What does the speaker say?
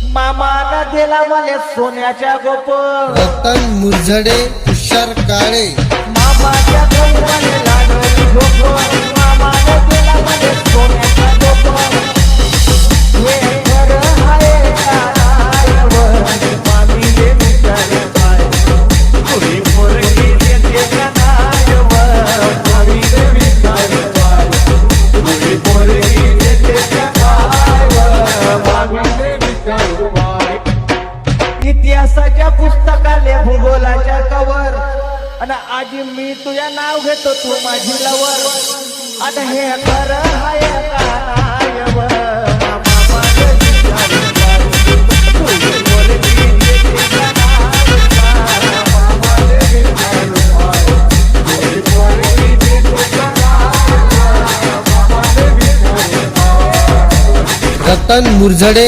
मामानं दिला मला सोन्याच्या गोप, रतन मुरझडे तुषार काळे मामाच्या गौराने लागली झोप, मामानं दिला मला सोन्याच्या गोप. हे खरं आहे का नाही व मामीले विचारलं काय, तुझी पोरगी देते का नाही व मामीले विचारलं काय, तुझी पोरगी देते का नाही व मामीले विचारलं काय. इतिहासाच्या पुस्तकाले भूगोलाच्या कवर आणि आजी मी तुझ्या नाव घेतो तू माझी लवर. आणि हे खरं आहे का नाही व मामाने विचारलं काय, तुझी पोरगी देते का नाही व मामाने विचारलं काय, तुझी पोरगी देते का नाही व मामाने विचारलं काय. रतन मुरझडे